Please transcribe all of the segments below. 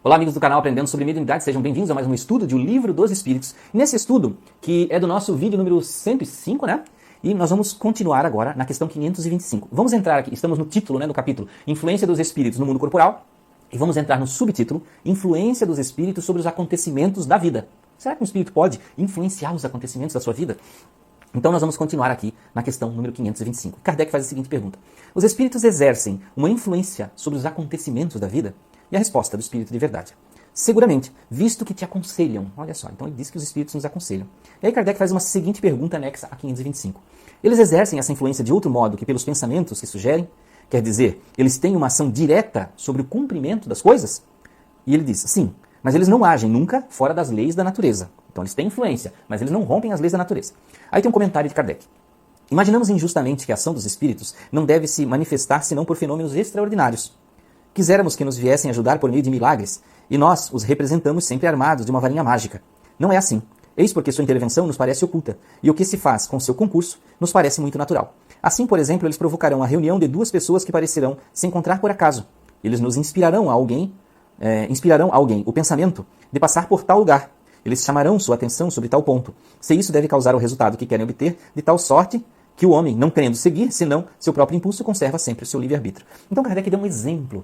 Olá, amigos do canal Aprendendo sobre Mediunidade, sejam bem-vindos a mais um estudo de O Livro dos Espíritos. Nesse estudo, que é do nosso vídeo número 105, né? E nós vamos continuar agora na questão 525. Vamos entrar aqui, estamos no título, né, do capítulo Influência dos Espíritos no Mundo Corporal, e vamos entrar no subtítulo Influência dos Espíritos sobre os acontecimentos da vida. Será que um espírito pode influenciar os acontecimentos da sua vida? Então nós vamos continuar aqui na questão número 525. Kardec faz a seguinte pergunta: os espíritos exercem uma influência sobre os acontecimentos da vida? E a resposta do espírito de verdade: seguramente, visto que te aconselham. Olha só, então ele diz que os espíritos nos aconselham. E aí Kardec faz uma seguinte pergunta anexa a 525. Eles exercem essa influência de outro modo que pelos pensamentos que sugerem? Quer dizer, eles têm uma ação direta sobre o cumprimento das coisas? E ele diz, sim, mas eles não agem nunca fora das leis da natureza. Então eles têm influência, mas eles não rompem as leis da natureza. Aí tem um comentário de Kardec. Imaginamos injustamente que a ação dos espíritos não deve se manifestar senão por fenômenos extraordinários. Quiséramos que nos viessem ajudar por meio de milagres, e nós os representamos sempre armados de uma varinha mágica. Não é assim. Eis porque sua intervenção nos parece oculta, e o que se faz com seu concurso nos parece muito natural. Assim, por exemplo, eles provocarão a reunião de duas pessoas que parecerão se encontrar por acaso. Eles nos inspirarão a alguém o pensamento de passar por tal lugar. Eles chamarão sua atenção sobre tal ponto. Se isso deve causar o resultado que querem obter, de tal sorte que o homem, não querendo seguir, senão seu próprio impulso, conserva sempre o seu livre-arbítrio. Então Kardec deu um exemplo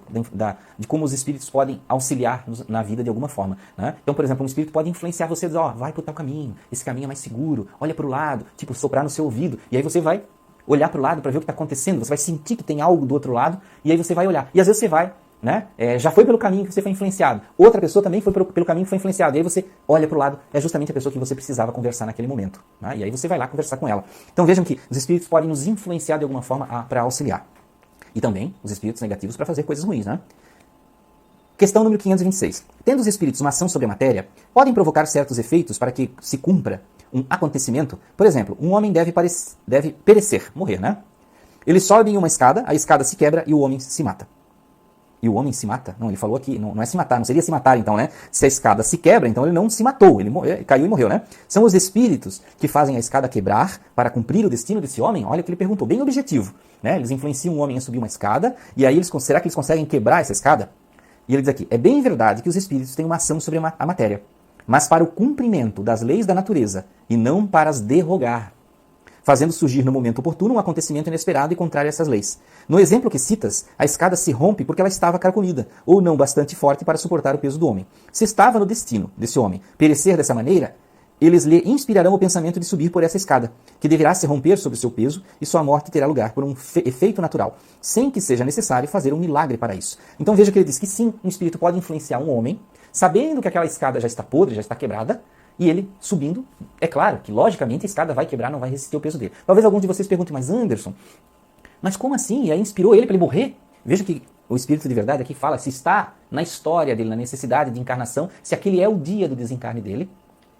de como os espíritos podem auxiliar na vida de alguma forma, né? Então, por exemplo, um espírito pode influenciar você, dizer, vai por tal caminho, esse caminho é mais seguro, olha para o lado, tipo, soprar no seu ouvido, e aí você vai olhar para o lado para ver o que está acontecendo, você vai sentir que tem algo do outro lado, e aí você vai olhar. E às vezes você vai, né? Já foi pelo caminho que você foi influenciado. Outra pessoa também foi pelo caminho que foi influenciado. E aí você olha para o lado, é justamente a pessoa que você precisava conversar naquele momento, né? E aí você vai lá conversar com ela. Então vejam que os espíritos podem nos influenciar de alguma forma para auxiliar. E também os espíritos negativos para fazer coisas ruins, né? Questão número 526. Tendo os espíritos uma ação sobre a matéria, podem provocar certos efeitos para que se cumpra um acontecimento. Por exemplo, um homem deve perecer, morrer, né? Eles sobem uma escada, a escada se quebra e o homem se mata. E o homem se mata? Não, ele falou aqui, não é se matar, não seria se matar então, né? Se a escada se quebra, então ele não se matou, ele caiu e morreu, né? São os espíritos que fazem a escada quebrar para cumprir o destino desse homem? Olha o que ele perguntou, bem objetivo, né? Eles influenciam o homem a subir uma escada, e aí será que eles conseguem quebrar essa escada? E ele diz aqui, é bem verdade que os espíritos têm uma ação sobre a matéria, mas para o cumprimento das leis da natureza, e não para as derrogar, fazendo surgir no momento oportuno um acontecimento inesperado e contrário a essas leis. No exemplo que citas, a escada se rompe porque ela estava carcomida, ou não bastante forte para suportar o peso do homem. Se estava no destino desse homem perecer dessa maneira, eles lhe inspirarão o pensamento de subir por essa escada, que deverá se romper sob o seu peso, e sua morte terá lugar por um efeito natural, sem que seja necessário fazer um milagre para isso. Então veja que ele diz que sim, um espírito pode influenciar um homem, sabendo que aquela escada já está podre, já está quebrada, e ele subindo, é claro que logicamente a escada vai quebrar, não vai resistir ao peso dele. Talvez alguns de vocês perguntem, mas Anderson, mas como assim? E aí inspirou ele para ele morrer? Veja que o Espírito de Verdade aqui fala se está na história dele, na necessidade de encarnação, se aquele é o dia do desencarne dele,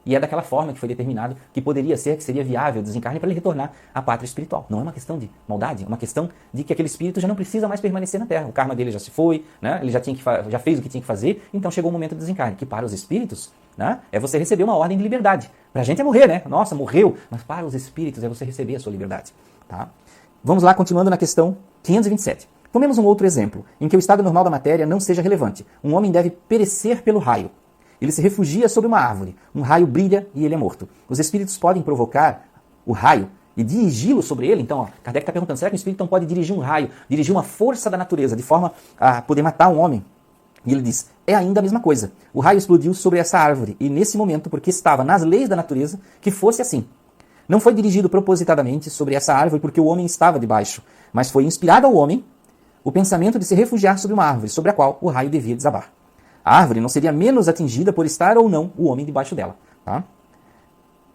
e é daquela forma que foi determinado que poderia ser, que seria viável o desencarne para ele retornar à pátria espiritual. Não é uma questão de maldade, é uma questão de que aquele espírito já não precisa mais permanecer na Terra. O karma dele já se foi, né? Ele já fez o que tinha que fazer, então chegou o momento do desencarne, que para os espíritos, né, é você receber uma ordem de liberdade. Para a gente é morrer, né? Nossa, morreu, mas para os espíritos é você receber a sua liberdade. Tá? Vamos lá, continuando na questão 527. Tomemos um outro exemplo, em que o estado normal da matéria não seja relevante. Um homem deve perecer pelo raio. Ele se refugia sob uma árvore. Um raio brilha e ele é morto. Os espíritos podem provocar o raio e dirigi-lo sobre ele. Então, Kardec está perguntando, será que o espírito não pode dirigir um raio, dirigir uma força da natureza, de forma a poder matar um homem? E ele diz, é ainda a mesma coisa. O raio explodiu sobre essa árvore, e nesse momento, porque estava nas leis da natureza, que fosse assim. Não foi dirigido propositadamente sobre essa árvore porque o homem estava debaixo, mas foi inspirado ao homem o pensamento de se refugiar sobre uma árvore, sobre a qual o raio devia desabar. A árvore não seria menos atingida por estar ou não o homem debaixo dela. Tá?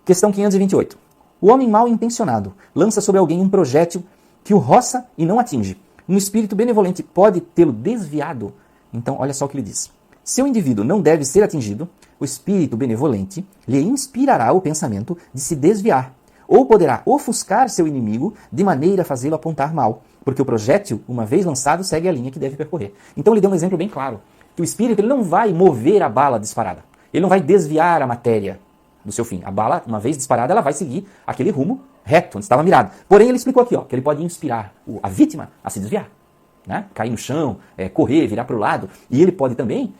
Questão 528. O homem mal intencionado lança sobre alguém um projétil que o roça e não atinge. Um espírito benevolente pode tê-lo desviado. Então, olha só o que ele diz. Se o indivíduo não deve ser atingido, o espírito benevolente lhe inspirará o pensamento de se desviar, ou poderá ofuscar seu inimigo de maneira a fazê-lo apontar mal, porque o projétil, uma vez lançado, segue a linha que deve percorrer. Então ele deu um exemplo bem claro, que o espírito ele não vai mover a bala disparada, ele não vai desviar a matéria do seu fim. A bala, uma vez disparada, ela vai seguir aquele rumo reto, onde estava mirado. Porém, ele explicou aqui, que ele pode inspirar a vítima a se desviar, né? Cair no chão, correr, virar para o lado, e ele pode também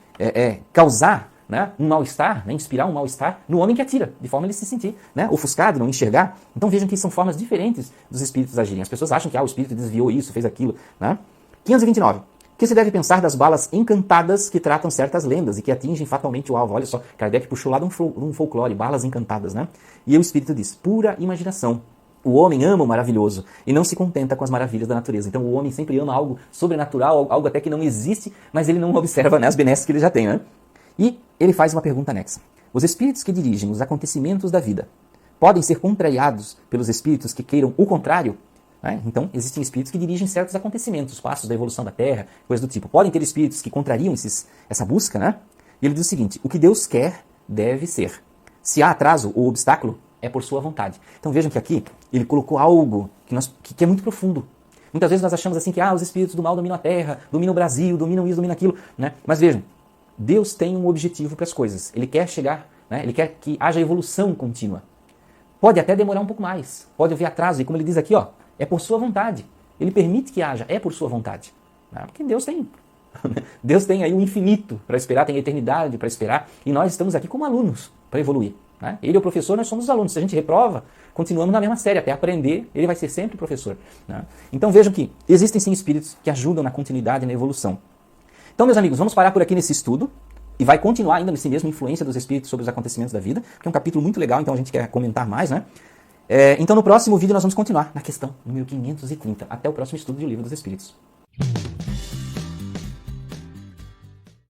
causar, né, um mal-estar, né, inspirar um mal-estar no homem que atira, de forma a ele se sentir, né, ofuscado, não enxergar. Então vejam que são formas diferentes dos espíritos agirem. As pessoas acham que o espírito desviou isso, fez aquilo. Né? 529. O que se deve pensar das balas encantadas que tratam certas lendas e que atingem fatalmente o alvo? Olha só, Kardec puxou lá de um folclore, balas encantadas. Né? E o espírito diz, pura imaginação. O homem ama o maravilhoso e não se contenta com as maravilhas da natureza. Então o homem sempre ama algo sobrenatural, algo até que não existe, mas ele não observa, né, as benesses que ele já tem. Né? E ele faz uma pergunta anexa. Os espíritos que dirigem os acontecimentos da vida podem ser contrariados pelos espíritos que queiram o contrário? Né? Então, existem espíritos que dirigem certos acontecimentos, os passos da evolução da Terra, coisas do tipo. Podem ter espíritos que contrariam essa busca, né? E ele diz o seguinte, o que Deus quer deve ser. Se há atraso ou obstáculo, é por sua vontade. Então vejam que aqui ele colocou algo que é muito profundo. Muitas vezes nós achamos assim que os espíritos do mal dominam a Terra, dominam o Brasil, dominam isso, dominam aquilo. Né? Mas vejam, Deus tem um objetivo para as coisas. Ele quer chegar, né? Ele quer que haja evolução contínua. Pode até demorar um pouco mais, pode haver atraso. E como ele diz aqui, é por sua vontade. Ele permite que haja, é por sua vontade. Né? Porque Deus tem aí o infinito para esperar, tem a eternidade para esperar. E nós estamos aqui como alunos para evoluir. Né? Ele é o professor, nós somos os alunos. Se a gente reprova, continuamos na mesma série. Até aprender, ele vai ser sempre professor. Né? Então vejam que existem sim espíritos que ajudam na continuidade e na evolução. Então, meus amigos, vamos parar por aqui nesse estudo e vai continuar ainda nesse mesmo influência dos espíritos sobre os acontecimentos da vida, que é um capítulo muito legal, então a gente quer comentar mais, né? Então, no próximo vídeo nós vamos continuar na questão número 530. Até o próximo estudo do Livro dos Espíritos.